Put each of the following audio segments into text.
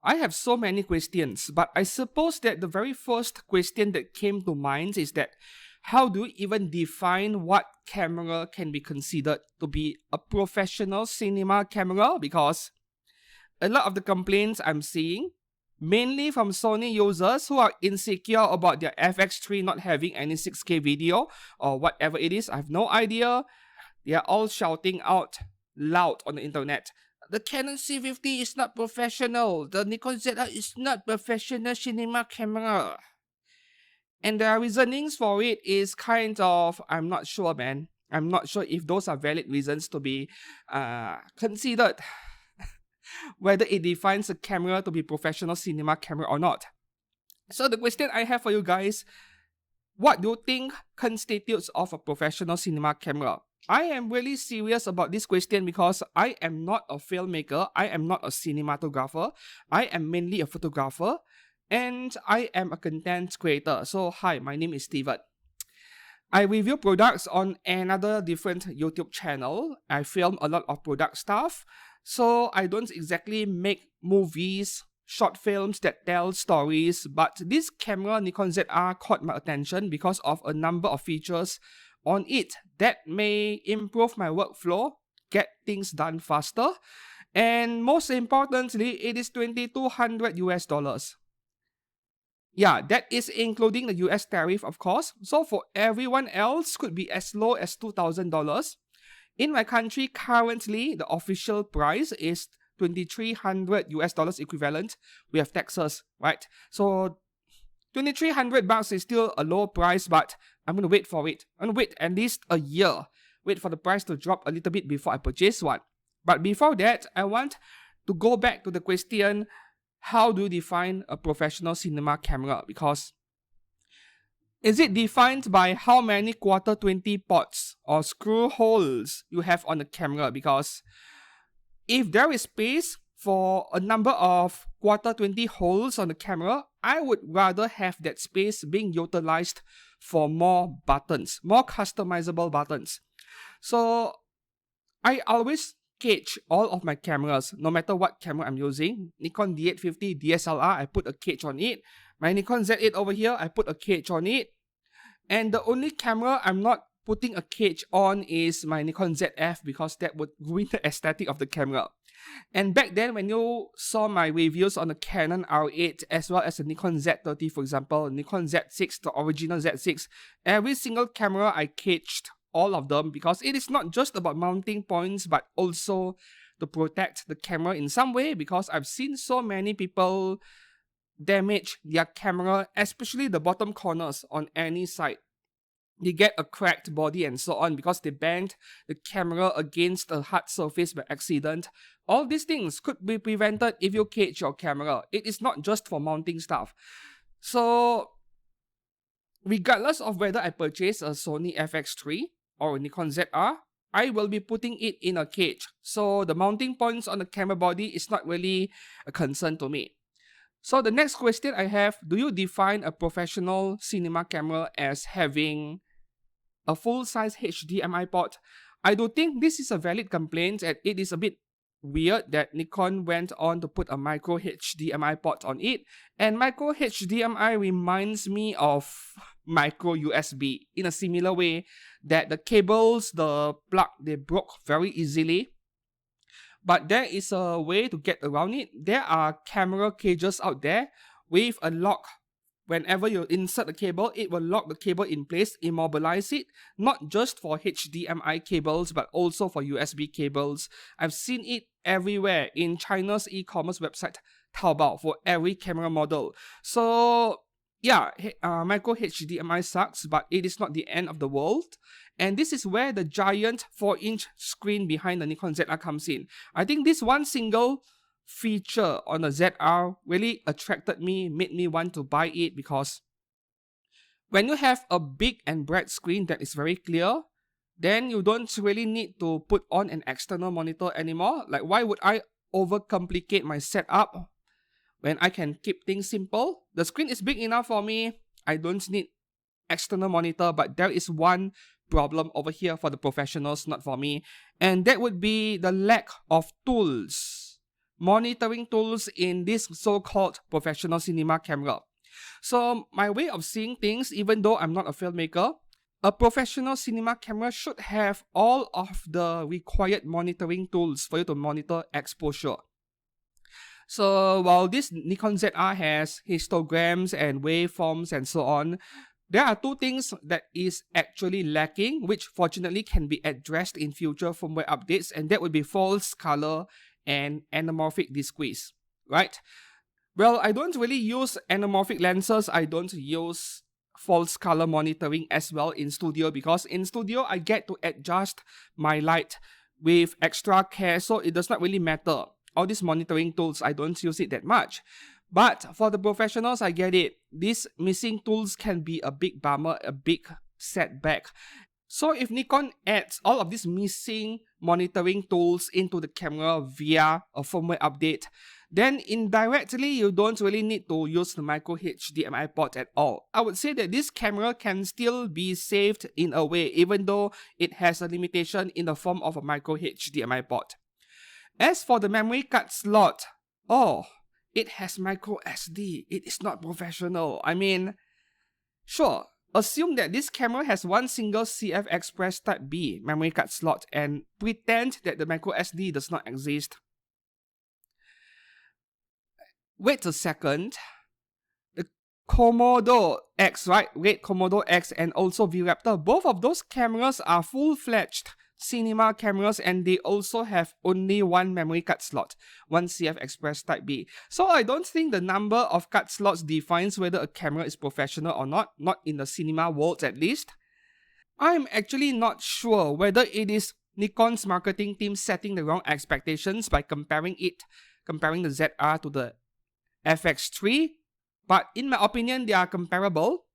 I have so many questions, but I suppose that the very first question that came to mind is that how do you even define what camera can be considered to be a professional cinema camera? Because a lot of the complaints I'm seeing, mainly from Sony users who are insecure about their FX3 not having any 6K video or whatever it is, I have no idea. They are all shouting out loud on the internet. The Canon C50 is not professional. The Nikon ZR is not professional cinema camera. And their reasonings for it is kind of, I'm not sure, man. I'm not sure if those are valid reasons to be considered whether it defines a camera to be professional cinema camera or not. So the question I have for you guys, what do you think constitutes of a professional cinema camera? I am really serious about this question because I am not a filmmaker, I am not a cinematographer, I am mainly a photographer, and I am a content creator. So hi, my name is Steven. I review products on another different YouTube channel. I film a lot of product stuff. So I don't exactly make movies, short films that tell stories, but this camera Nikon ZR caught my attention because of a number of features on it that may improve my workflow, get things done faster, and most importantly, it is $2,200. Yeah, that is including the US tariff, of course. So for everyone else, could be as low as $2,000. In my country, currently, the official price is $2,300 equivalent. We have taxes, right? So $2,300 is still a low price, but I'm going to wait for it. I'm going to wait at least a year. Wait for the price to drop a little bit before I purchase one. But before that, I want to go back to the question, how do you define a professional cinema camera? Because is it defined by how many quarter 20 ports or screw holes you have on the camera? Because if there is space for a number of quarter 20 holes on the camera, I would rather have that space being utilized for more buttons, more customizable buttons. So I always cage all of my cameras, no matter what camera I'm using. Nikon D850 DSLR, I put a cage on it. My Nikon Z8 over here, I put a cage on it. And the only camera I'm not putting a cage on is my Nikon ZF because that would ruin the aesthetic of the camera. And back then, when you saw my reviews on the Canon R8 as well as the Nikon Z30, for example, Nikon Z6, the original Z6, every single camera I caged all of them because it is not just about mounting points but also to protect the camera in some way, because I've seen so many people damage their camera, especially the bottom corners on any side. They get a cracked body and so on because they banged the camera against a hard surface by accident. All these things could be prevented if you cage your camera. It is not just for mounting stuff. So regardless of whether I purchase a Sony FX3 or a Nikon ZR, I will be putting it in a cage. So the mounting points on the camera body is not really a concern to me. So the next question I have, do you define a professional cinema camera as having a full-size HDMI port? I do think this is a valid complaint, and it is a bit weird that Nikon went on to put a micro HDMI port on it. And micro HDMI reminds me of micro USB in a similar way that the cables, the plug, they broke very easily. But there is a way to get around it. There are camera cages out there with a lock. Whenever you insert the cable, it will lock the cable in place, immobilize it, not just for HDMI cables, but also for USB cables. I've seen it everywhere in China's e-commerce website, Taobao, for every camera model. So yeah, micro HDMI sucks, but it is not the end of the world. And this is where the giant 4-inch screen behind the Nikon ZR comes in. I think this one single feature on the ZR really attracted me, made me want to buy it, because when you have a big and bright screen that is very clear, then you don't really need to put on an external monitor anymore. Like, why would I overcomplicate my setup when I can keep things simple? The screen is big enough for me. I don't need external monitor, but there is one problem over here for the professionals, not for me, and that would be the lack of tools. monitoring tools in this so-called professional cinema camera. So my way of seeing things, even though I'm not a filmmaker, a professional cinema camera should have all of the required monitoring tools for you to monitor exposure. So while this Nikon ZR has histograms and waveforms and so on, there are two things that is actually lacking, which fortunately can be addressed in future firmware updates, and that would be false color and anamorphic discrete, right? Well, I don't really use anamorphic lenses. I don't use false color monitoring as well in studio, because in studio I get to adjust my light with extra care, so it does not really matter. All these monitoring tools, I don't use it that much. But for the professionals, I get it. These missing tools can be a big bummer, a big setback. So if Nikon adds all of these missing monitoring tools into the camera via a firmware update, then indirectly you don't really need to use the micro HDMI port at all. I would say that this camera can still be saved in a way, even though it has a limitation in the form of a micro HDMI port. As for the memory card slot, it has micro SD. It is not professional. I mean, sure, assume that this camera has one single CF Express Type B memory card slot and pretend that the micro SD does not exist. Wait a second. The Komodo X, right? Red Komodo X and also V-Raptor, both of those cameras are full-fledged cinema cameras, and they also have only one memory card slot, one CF Express Type B. So I don't think the number of card slots defines whether a camera is professional or not in the cinema world at least. I'm actually not sure whether it is Nikon's marketing team setting the wrong expectations by comparing the ZR to the FX3, but in my opinion they are comparable,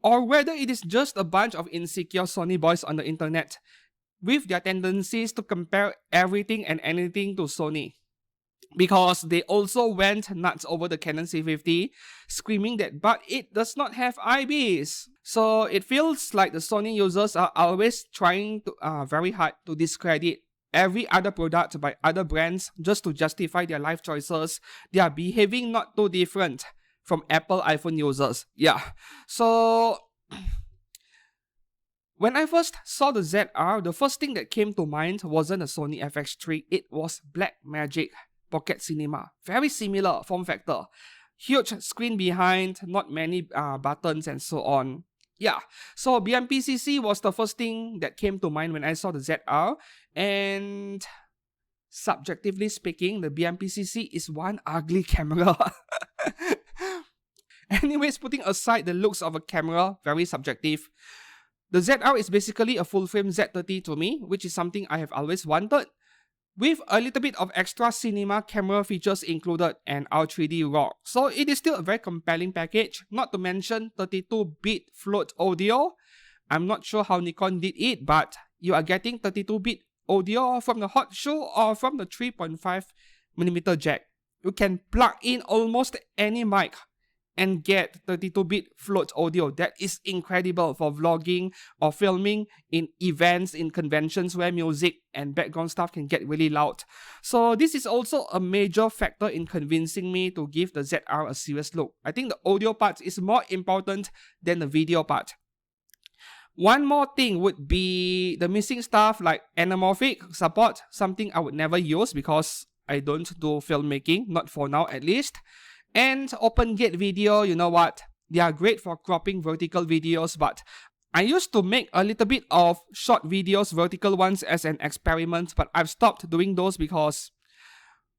or whether it is just a bunch of insecure Sony boys on the internet with their tendencies to compare everything and anything to Sony, because they also went nuts over the Canon C50, screaming that but it does not have IBs. So it feels like the Sony users are always trying to very hard to discredit every other product by other brands just to justify their life choices. They are behaving not too different from Apple iPhone users. Yeah, so when I first saw the ZR, the first thing that came to mind wasn't a Sony FX3, it was Blackmagic Pocket Cinema. Very similar form factor. Huge screen behind, not many buttons and so on. Yeah, so BMPCC was the first thing that came to mind when I saw the ZR, and subjectively speaking, the BMPCC is one ugly camera. Anyways, putting aside the looks of a camera, very subjective, the ZR is basically a full-frame Z30 to me, which is something I have always wanted, with a little bit of extra cinema camera features included and R3D RAW. So it is still a very compelling package, not to mention 32-bit float audio. I'm not sure how Nikon did it, but you are getting 32-bit audio from the hot shoe or from the 3.5mm jack. You can plug in almost any mic and get 32-bit float audio. That is incredible for vlogging or filming in events, in conventions where music and background stuff can get really loud. So this is also a major factor in convincing me to give the ZR a serious look. I think the audio part is more important than the video part. One more thing would be the missing stuff like anamorphic support, something I would never use because I don't do filmmaking, not for now at least. And open gate video, you know what, they are great for cropping vertical videos, but I used to make a little bit of short videos, vertical ones, as an experiment, but I've stopped doing those because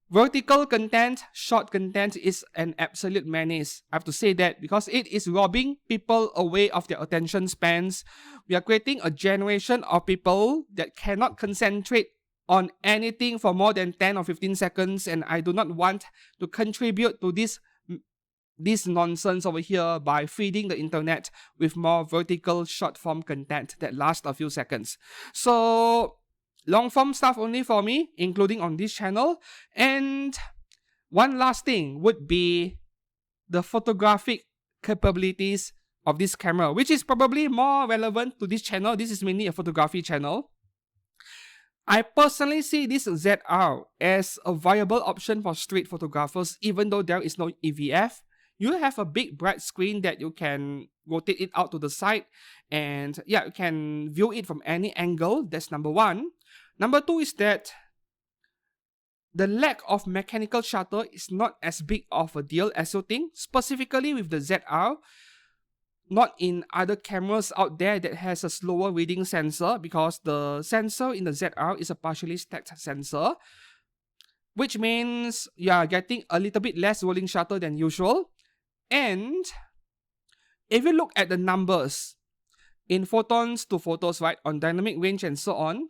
vertical content, short content is an absolute menace. I have to say that because it is robbing people away of their attention spans. We are creating a generation of people that cannot concentrate on anything for more than 10 or 15 seconds, and I do not want to contribute to this nonsense over here by feeding the internet with more vertical short form content that lasts a few seconds. So long form stuff only for me, including on this channel. And one last thing would be the photographic capabilities of this camera, which is probably more relevant to this channel. This is mainly a photography channel. I personally see this ZR as a viable option for street photographers, even though there is no EVF. You have a big bright screen that you can rotate it out to the side, and yeah, you can view it from any angle. That's number one. Number two is that the lack of mechanical shutter is not as big of a deal as you think, specifically with the ZR, not in other cameras out there that has a slower reading sensor, because the sensor in the ZR is a partially stacked sensor, which means you are getting a little bit less rolling shutter than usual. And if you look at the numbers in photons to photos, right, on dynamic range and so on,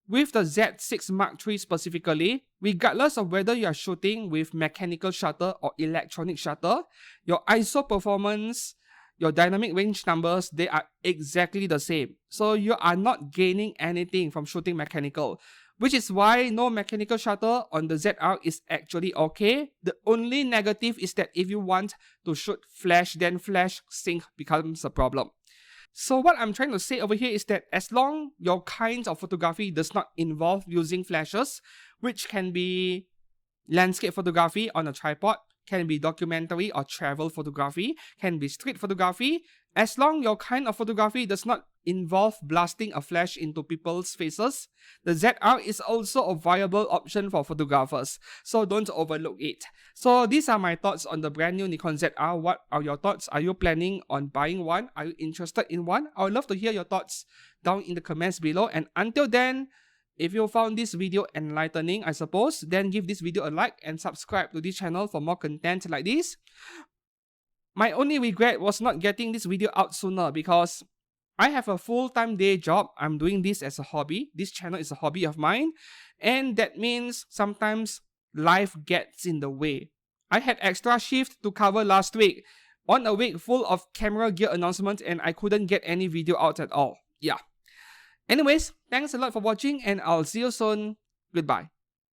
with the Z6 Mark III specifically, regardless of whether you are shooting with mechanical shutter or electronic shutter, your ISO performance, your dynamic range numbers, they are exactly the same. So you are not gaining anything from shooting mechanical, which is why no mechanical shutter on the ZR is actually okay. The only negative is that if you want to shoot flash, then flash sync becomes a problem. So what I'm trying to say over here is that as long your kind of photography does not involve using flashes, which can be landscape photography on a tripod, can be documentary or travel photography, can be street photography, as long your kind of photography does not involve blasting a flash into people's faces, the ZR is also a viable option for photographers, so don't overlook it. So these are my thoughts on the brand new Nikon ZR. What are your thoughts? Are you planning on buying one? Are you interested in one? I would love to hear your thoughts down in the comments below, and until then, if you found this video enlightening, I suppose, then give this video a like and subscribe to this channel for more content like this. My only regret was not getting this video out sooner, because I have a full-time day job. I'm doing this as a hobby. This channel is a hobby of mine, and that means sometimes life gets in the way. I had extra shift to cover last week, on a week full of camera gear announcements, and I couldn't get any video out at all. Yeah. Anyways, thanks a lot for watching, and I'll see you soon. Goodbye.